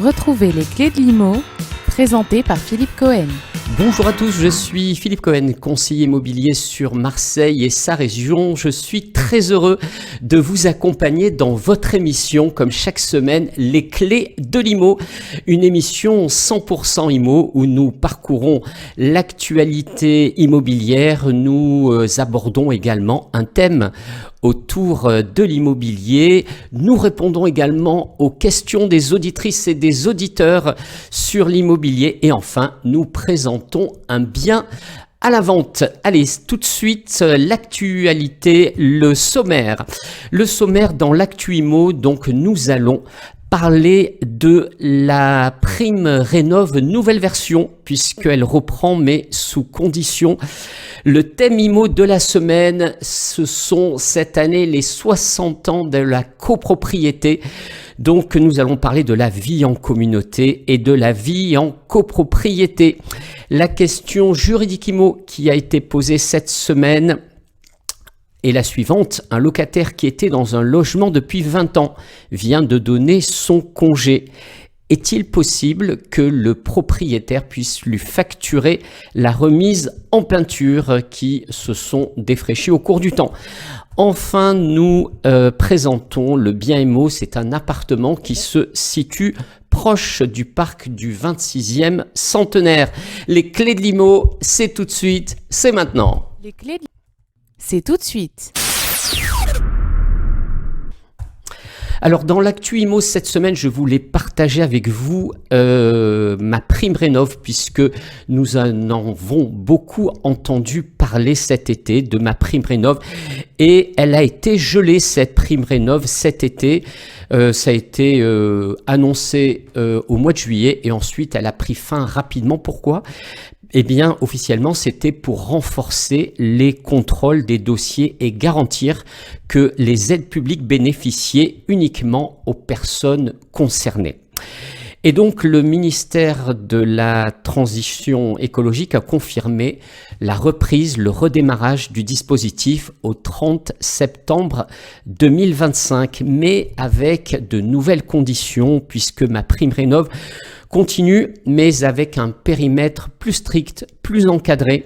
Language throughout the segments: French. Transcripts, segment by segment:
Retrouvez les clés de l'IMO, présentées par Philippe Cohen. Bonjour à tous, je suis Philippe Cohen, conseiller immobilier sur Marseille et sa région. Je suis très heureux de vous accompagner dans votre émission, comme chaque semaine, les clés de l'IMO. Une émission 100% IMO où nous parcourons l'actualité immobilière. Nous abordons également un thème autour de l'immobilier. Nous répondons également aux questions des auditrices et des auditeurs sur l'immobilier. Et enfin, nous présentons un bien à la vente. Allez, tout de suite, l'actualité, le sommaire. Le sommaire dans l'Actu IMO, donc nous allons parler de la prime Rénov' nouvelle version, puisqu'elle reprend mais sous condition. Le thème IMO de la semaine, ce sont cette année les 60 ans de la copropriété. Donc nous allons parler de la vie en communauté et de la vie en copropriété. La question juridique IMO qui a été posée cette semaine est la suivante. Un locataire qui était dans un logement depuis 20 ans vient de donner son congé. Est-il possible que le propriétaire puisse lui facturer la remise en peinture qui se sont défraîchies au cours du temps? Enfin, nous présentons le bien IMO. C'est un appartement qui se situe proche du parc du 26e centenaire. Les clés de l'IMO, c'est tout de suite, c'est maintenant. Les clés de... C'est tout de suite. Alors dans l'actu IMO cette semaine, je voulais partager avec vous ma prime Rénov', puisque nous en avons beaucoup entendu parler cet été de ma prime Rénov', et elle a été gelée, cette prime Rénov' cet été. Ça a été annoncé au mois de juillet et ensuite elle a pris fin rapidement. Pourquoi ? Eh bien, officiellement, c'était pour renforcer les contrôles des dossiers et garantir que les aides publiques bénéficiaient uniquement aux personnes concernées. Et donc, le ministère de la Transition écologique a confirmé la reprise, le redémarrage du dispositif au 30 septembre 2025, mais avec de nouvelles conditions, puisque ma prime Rénov' continue, mais avec un périmètre plus strict, plus encadré,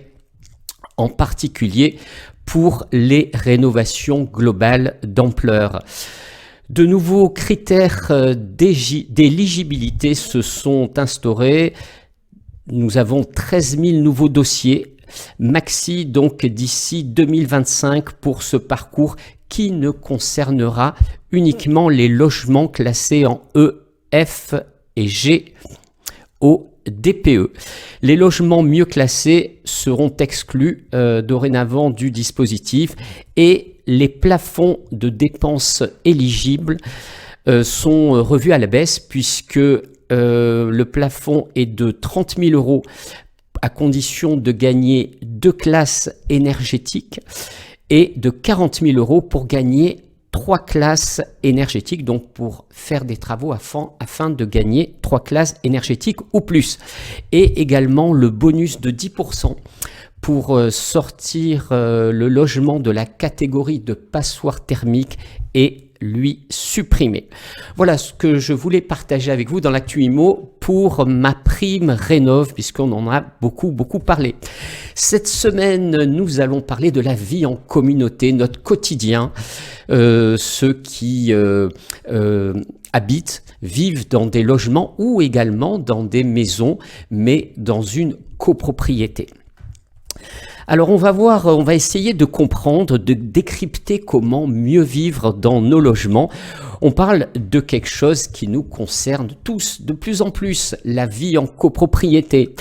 en particulier pour les rénovations globales d'ampleur. De nouveaux critères d'éligibilité se sont instaurés. Nous avons 13 000 nouveaux dossiers maxi, donc d'ici 2025 pour ce parcours qui ne concernera uniquement les logements classés en E, F et G au DPE. Les logements mieux classés seront exclus dorénavant du dispositif et les plafonds de dépenses éligibles sont revus à la baisse, puisque le plafond est de 30 000 € à condition de gagner 2 classes énergétiques et de 40 000 € pour gagner 3 classes énergétiques, donc pour faire des travaux afin de gagner 3 classes énergétiques ou plus. Et également le bonus de 10% pour sortir le logement de la catégorie de passoire thermique et lui supprimer. Voilà ce que je voulais partager avec vous dans l'actu IMO pour ma prime Rénov', puisqu'on en a beaucoup parlé. Cette semaine, nous allons parler de la vie en communauté, notre quotidien. Ceux qui habitent, vivent dans des logements ou également dans des maisons, mais dans une copropriété. Alors on va essayer de comprendre, de décrypter comment mieux vivre dans nos logements. On parle de quelque chose qui nous concerne tous de plus en plus, la vie en copropriété.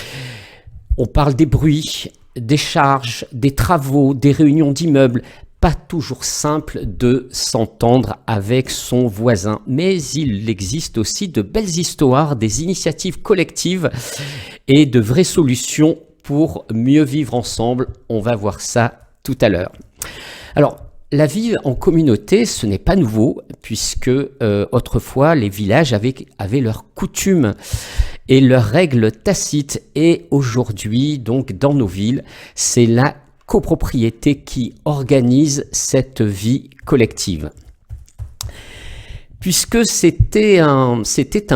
On parle des bruits, des charges, des travaux, des réunions d'immeubles. Pas toujours simple de s'entendre avec son voisin, mais il existe aussi de belles histoires, des initiatives collectives et de vraies solutions pour mieux vivre ensemble. On va voir ça tout à l'heure. Alors, la vie en communauté, ce n'est pas nouveau, puisque autrefois, les villages avaient leurs coutumes et leurs règles tacites. Et aujourd'hui, donc, dans nos villes, c'est la copropriété qui organise cette vie collective. puisque c'était un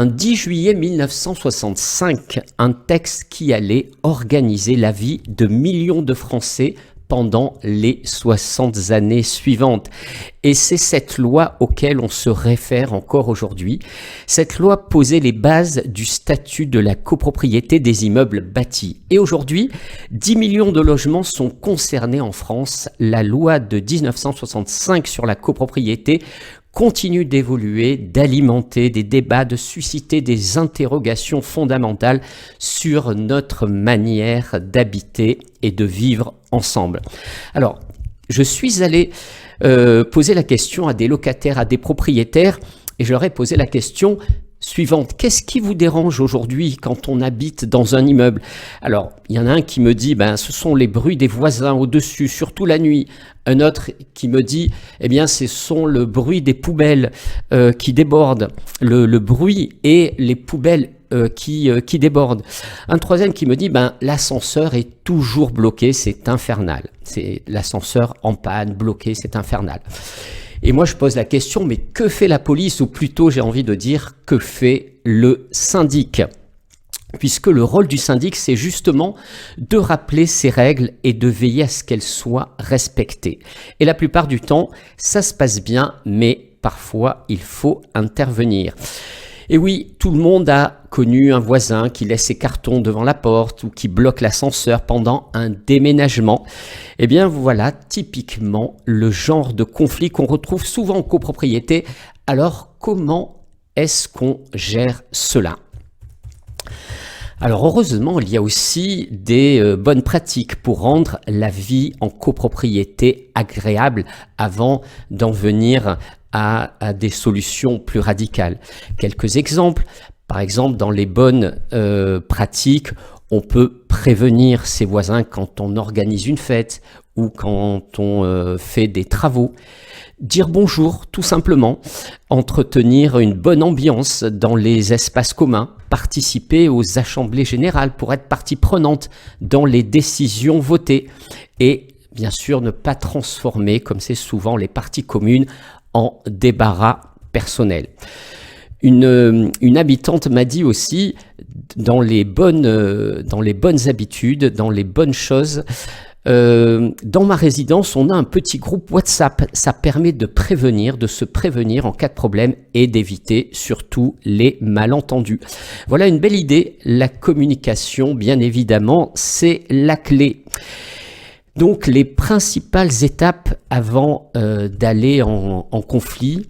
10 juillet 1965, un texte qui allait organiser la vie de millions de Français pendant les 60 années suivantes. Et c'est cette loi auquel on se réfère encore aujourd'hui. Cette loi posait les bases du statut de la copropriété des immeubles bâtis. Et aujourd'hui, 10 millions de logements sont concernés en France. La loi de 1965 sur la copropriété continue d'évoluer, d'alimenter des débats, de susciter des interrogations fondamentales sur notre manière d'habiter et de vivre ensemble. Alors, je suis allé poser la question à des locataires, à des propriétaires, et je leur ai posé la question suivante. Qu'est-ce qui vous dérange aujourd'hui quand on habite dans un immeuble? Alors, il y en a un qui me dit, ce sont les bruits des voisins au-dessus, surtout la nuit. Un autre qui me dit, ce sont le bruit des poubelles qui débordent, le bruit et les poubelles qui débordent. Un troisième qui me dit, l'ascenseur est toujours bloqué, c'est infernal. C'est l'ascenseur en panne, bloqué, c'est infernal. Et moi, je pose la question, mais que fait la police? Ou plutôt, j'ai envie de dire, que fait le syndic? Puisque le rôle du syndic, c'est justement de rappeler ces règles et de veiller à ce qu'elles soient respectées. Et la plupart du temps, ça se passe bien, mais parfois, il faut intervenir. Et oui, tout le monde a connu un voisin qui laisse ses cartons devant la porte ou qui bloque l'ascenseur pendant un déménagement. Eh bien voilà typiquement le genre de conflit qu'on retrouve souvent en copropriété. Alors comment est-ce qu'on gère cela ? Alors heureusement, il y a aussi des bonnes pratiques pour rendre la vie en copropriété agréable avant d'en venir à des solutions plus radicales. Quelques exemples. Par exemple, dans les bonnes pratiques, on peut prévenir ses voisins quand on organise une fête ou quand on fait des travaux. Dire bonjour, tout simplement. Entretenir une bonne ambiance dans les espaces communs. Participer aux assemblées générales pour être partie prenante dans les décisions votées. Et bien sûr, ne pas transformer, comme c'est souvent les parties communes, en débarras personnel. Une habitante m'a dit aussi, dans les bonnes habitudes, dans les bonnes choses, dans ma résidence, on a un petit groupe WhatsApp. Ça permet de se prévenir en cas de problème et d'éviter surtout les malentendus. Voilà une belle idée. La communication, bien évidemment, c'est la clé. Donc, les principales étapes avant d'aller en conflit,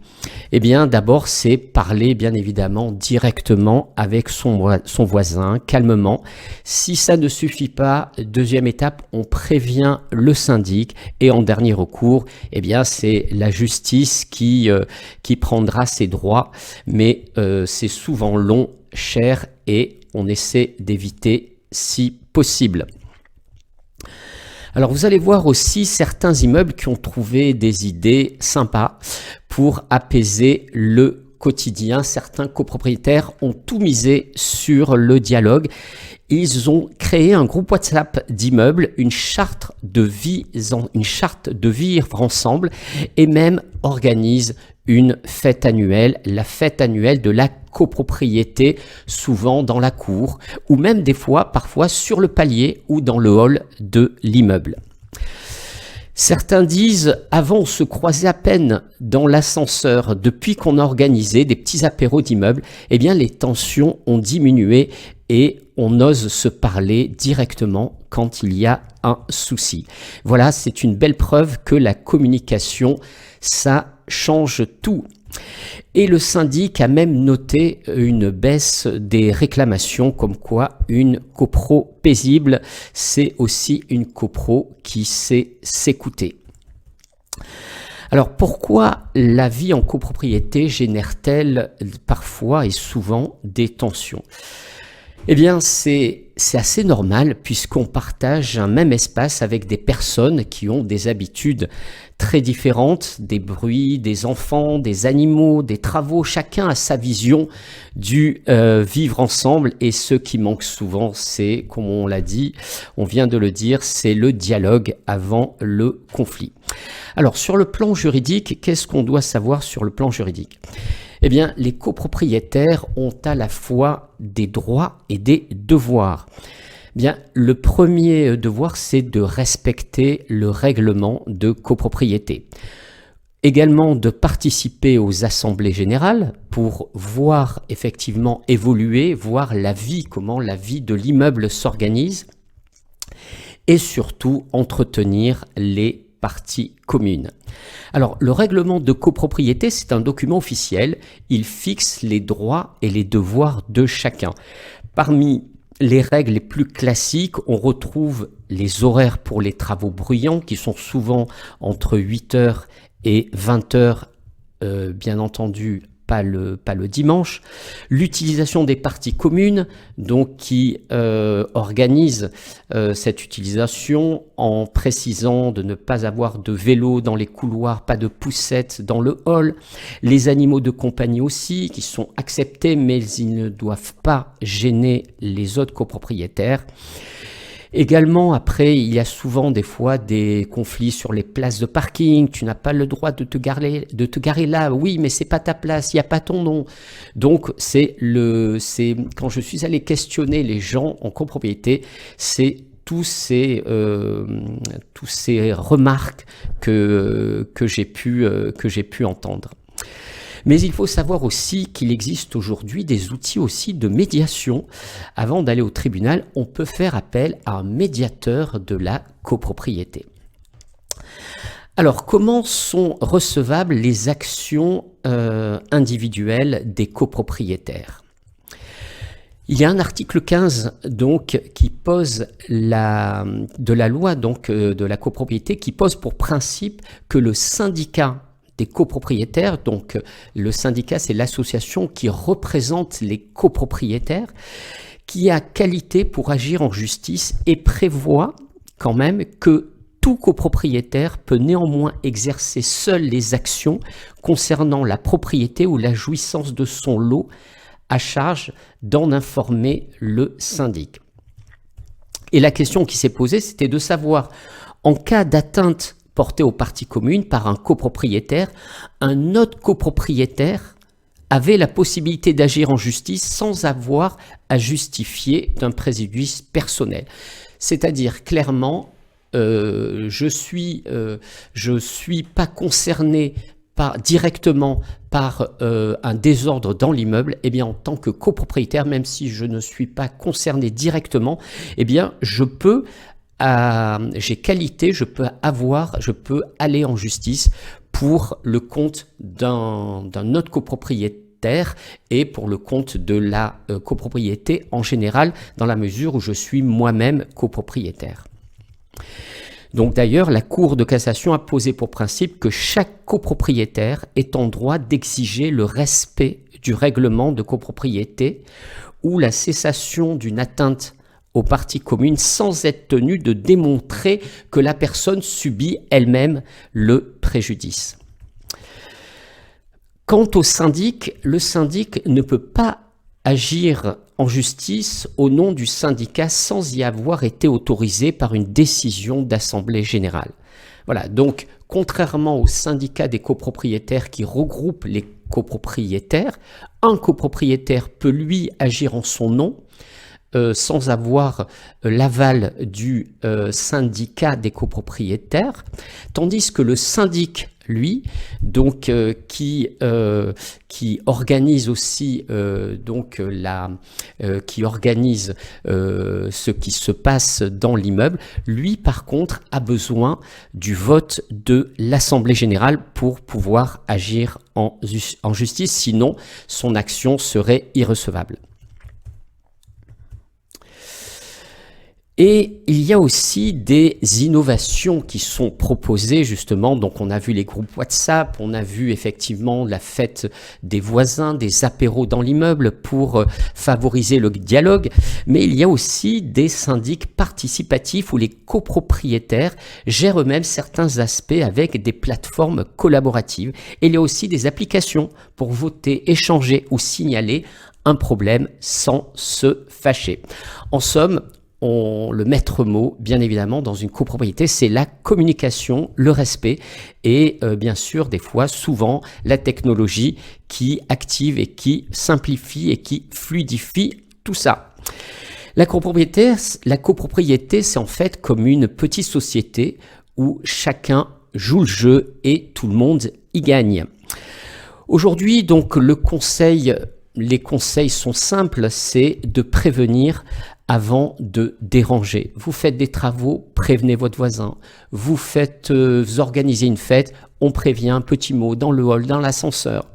d'abord, c'est parler, bien évidemment, directement avec son voisin, calmement. Si ça ne suffit pas, deuxième étape, on prévient le syndic. Et en dernier recours, c'est la justice qui prendra ses droits. Mais c'est souvent long, cher et on essaie d'éviter si possible. Alors vous allez voir aussi certains immeubles qui ont trouvé des idées sympas pour apaiser le quotidien. Certains copropriétaires ont tout misé sur le dialogue. Ils ont créé un groupe WhatsApp d'immeubles, une charte de vivre ensemble et même organisent une fête annuelle, la fête annuelle de la copropriété, souvent dans la cour ou même parfois sur le palier ou dans le hall de l'immeuble. Certains disent, avant on se croisait à peine dans l'ascenseur. Depuis qu'on a organisé des petits apéros d'immeubles, les tensions ont diminué et on ose se parler directement quand il y a un souci. Voilà, c'est une belle preuve que la communication, ça change tout. Et le syndic a même noté une baisse des réclamations, comme quoi une copro paisible, c'est aussi une copro qui sait s'écouter. Alors pourquoi la vie en copropriété génère-t-elle parfois et souvent des tensions ? C'est assez normal puisqu'on partage un même espace avec des personnes qui ont des habitudes très différentes, des bruits, des enfants, des animaux, des travaux. Chacun a sa vision du vivre ensemble et ce qui manque souvent, c'est, comme on vient de le dire, c'est le dialogue avant le conflit. Alors sur le plan juridique, qu'est-ce qu'on doit savoir sur le plan juridique ? Eh bien, les copropriétaires ont à la fois des droits et des devoirs. Bien, le premier devoir, c'est de respecter le règlement de copropriété. Également de participer aux assemblées générales pour voir effectivement évoluer, voir la vie, comment la vie de l'immeuble s'organise, et surtout entretenir les parties communes. Alors, le règlement de copropriété, c'est un document officiel. Il fixe les droits et les devoirs de chacun. Parmi les règles les plus classiques, on retrouve les horaires pour les travaux bruyants qui sont souvent entre 8h et 20h, bien entendu, pas le dimanche. L'utilisation des parties communes, donc qui organise cette utilisation en précisant de ne pas avoir de vélo dans les couloirs, pas de poussettes dans le hall. Les animaux de compagnie aussi, qui sont acceptés, mais ils ne doivent pas gêner les autres copropriétaires. Également, après, il y a souvent des fois des conflits sur les places de parking. Tu n'as pas le droit de te garer là. Oui, mais c'est pas ta place, il n'y a pas ton nom. Donc, c'est quand je suis allé questionner les gens en copropriété, c'est tous ces remarques que j'ai pu entendre. Mais il faut savoir aussi qu'il existe aujourd'hui des outils aussi de médiation. Avant d'aller au tribunal, on peut faire appel à un médiateur de la copropriété. Alors, comment sont recevables les actions individuelles des copropriétaires ? Il y a un article 15 donc, qui pose de la loi donc, de la copropriété qui pose pour principe que le syndicat des copropriétaires, donc le syndicat c'est l'association qui représente les copropriétaires, qui a qualité pour agir en justice et prévoit quand même que tout copropriétaire peut néanmoins exercer seul les actions concernant la propriété ou la jouissance de son lot à charge d'en informer le syndic. Et la question qui s'est posée, c'était de savoir, en cas d'atteinte porté aux parties communes par un copropriétaire, un autre copropriétaire avait la possibilité d'agir en justice sans avoir à justifier d'un préjudice personnel. C'est-à-dire clairement, je suis pas concerné directement par un désordre dans l'immeuble, eh bien en tant que copropriétaire, même si je ne suis pas concerné directement, eh bien j'ai qualité, je peux aller en justice pour le compte d'un autre copropriétaire et pour le compte de la copropriété en général, dans la mesure où je suis moi-même copropriétaire. Donc d'ailleurs, la Cour de cassation a posé pour principe que chaque copropriétaire est en droit d'exiger le respect du règlement de copropriété ou la cessation d'une atteinte aux parties communes sans être tenu de démontrer que la personne subit elle-même le préjudice. Quant au syndic, le syndic ne peut pas agir en justice au nom du syndicat sans y avoir été autorisé par une décision d'assemblée générale. Voilà, donc contrairement au syndicat des copropriétaires qui regroupe les copropriétaires, un copropriétaire peut lui agir en son nom, sans avoir l'aval du syndicat des copropriétaires, tandis que le syndic, lui, donc qui organise aussi qui organise ce qui se passe dans l'immeuble, lui par contre a besoin du vote de l'Assemblée générale pour pouvoir agir en justice, sinon son action serait irrecevable. Et il y a aussi des innovations qui sont proposées justement, donc on a vu les groupes WhatsApp, on a vu effectivement la fête des voisins, des apéros dans l'immeuble pour favoriser le dialogue, mais il y a aussi des syndics participatifs où les copropriétaires gèrent eux-mêmes certains aspects avec des plateformes collaboratives. Et il y a aussi des applications pour voter, échanger ou signaler un problème sans se fâcher. En somme, le maître mot, bien évidemment, dans une copropriété, c'est la communication, le respect et bien sûr, des fois, souvent, la technologie qui active et qui simplifie et qui fluidifie tout ça. La copropriété, c'est en fait comme une petite société où chacun joue le jeu et tout le monde y gagne. Aujourd'hui, donc, les conseils sont simples, c'est de prévenir avant de déranger. Vous faites des travaux, prévenez votre voisin. Vous organisez une fête, on prévient, un petit mot dans le hall, dans l'ascenseur.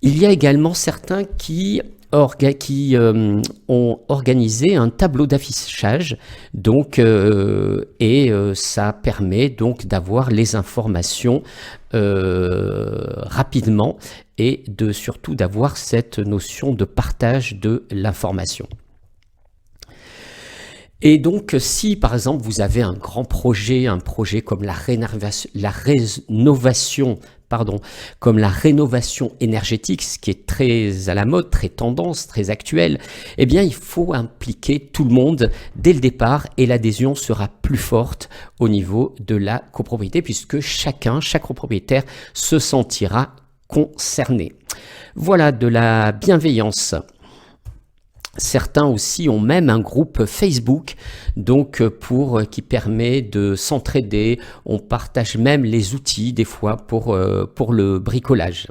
Il y a également certains qui ont organisé un tableau d'affichage, donc ça permet donc d'avoir les informations rapidement et surtout d'avoir cette notion de partage de l'information. Et donc, si par exemple vous avez un grand projet, un projet comme la rénovation énergétique, ce qui est très à la mode, très tendance, très actuel, eh bien il faut impliquer tout le monde dès le départ et l'adhésion sera plus forte au niveau de la copropriété puisque chaque copropriétaire se sentira concerné. Voilà de la bienveillance. Certains aussi ont même un groupe Facebook donc qui permet de s'entraider. On partage même les outils des fois pour le bricolage.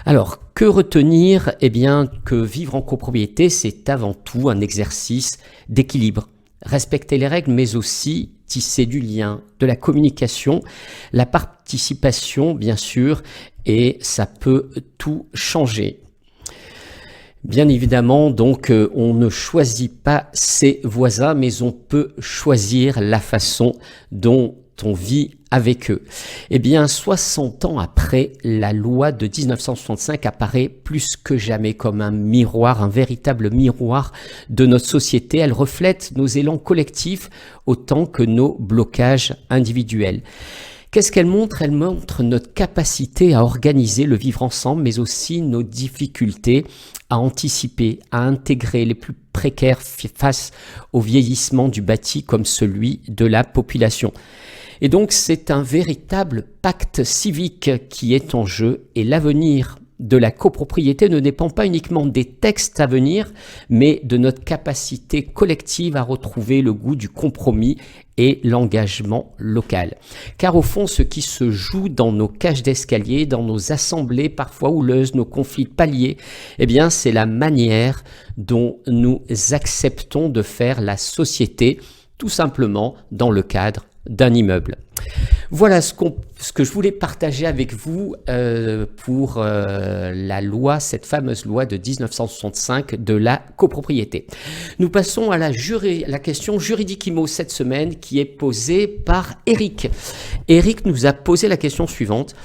Alors, que retenir? Eh bien, que vivre en copropriété, c'est avant tout un exercice d'équilibre. Respecter les règles, mais aussi tisser du lien, de la communication, la participation, bien sûr, et ça peut tout changer. Bien évidemment, donc, on ne choisit pas ses voisins, mais on peut choisir la façon dont on vit avec eux. Eh bien, 60 ans après, la loi de 1965 apparaît plus que jamais comme un miroir, un véritable miroir de notre société. Elle reflète nos élans collectifs autant que nos blocages individuels. Qu'est-ce qu'elle montre? Elle montre notre capacité à organiser le vivre ensemble, mais aussi nos difficultés à anticiper, à intégrer les plus précaires face au vieillissement du bâti comme celui de la population. Et donc c'est un véritable pacte civique qui est en jeu et l'avenir de la copropriété ne dépend pas uniquement des textes à venir, mais de notre capacité collective à retrouver le goût du compromis et l'engagement local. Car au fond, ce qui se joue dans nos cages d'escalier, dans nos assemblées parfois houleuses, nos conflits paliers, eh bien, c'est la manière dont nous acceptons de faire la société, tout simplement dans le cadre d'un immeuble. Voilà ce que je voulais partager avec vous pour la loi, cette fameuse loi de 1965 de la copropriété. Nous passons à la question juridique IMO cette semaine qui est posée par Eric. Eric nous a posé la question suivante.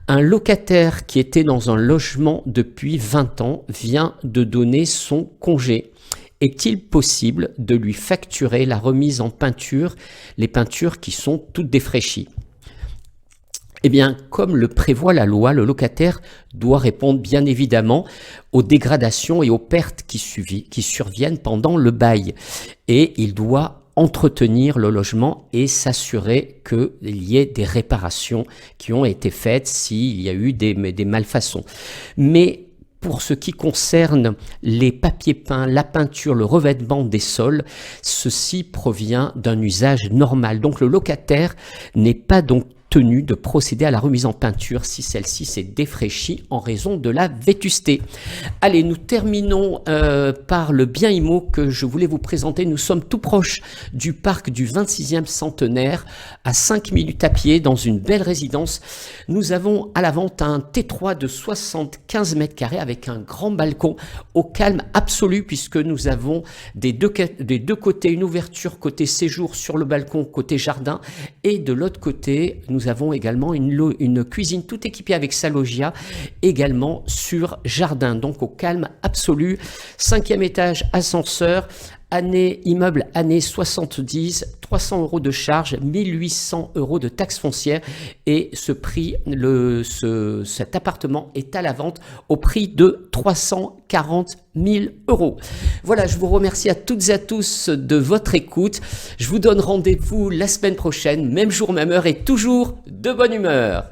Un locataire qui était dans un logement depuis 20 ans vient de donner son congé. Est-il possible de lui facturer la remise en peinture, les peintures qui sont toutes défraîchies? Eh bien, comme le prévoit la loi, le locataire doit répondre bien évidemment aux dégradations et aux pertes qui surviennent pendant le bail. Et il doit entretenir le logement et s'assurer qu'il y ait des réparations qui ont été faites s'il y a eu des malfaçons. Mais pour ce qui concerne les papiers peints, la peinture, le revêtement des sols, ceci provient d'un usage normal. Donc le locataire n'est pas donc tenu de procéder à la remise en peinture si celle-ci s'est défraîchie en raison de la vétusté. Allez, nous terminons par le bien IMO que je voulais vous présenter. Nous sommes tout proche du parc du 26e centenaire, à 5 minutes à pied, dans une belle résidence. Nous avons à la vente un T3 de 75 mètres carrés avec un grand balcon au calme absolu puisque nous avons des deux côtés une ouverture côté séjour sur le balcon, côté jardin, et de l'autre côté, nous avons également une cuisine tout équipée avec sa loggia, également sur jardin, donc au calme absolu. 5e étage, ascenseur, immeuble année 70, 300 € de charges, 1800 € de taxes foncières et ce prix, cet appartement est à la vente au prix de 340 000 €. Voilà, je vous remercie à toutes et à tous de votre écoute. Je vous donne rendez-vous la semaine prochaine, même jour, même heure et toujours de bonne humeur.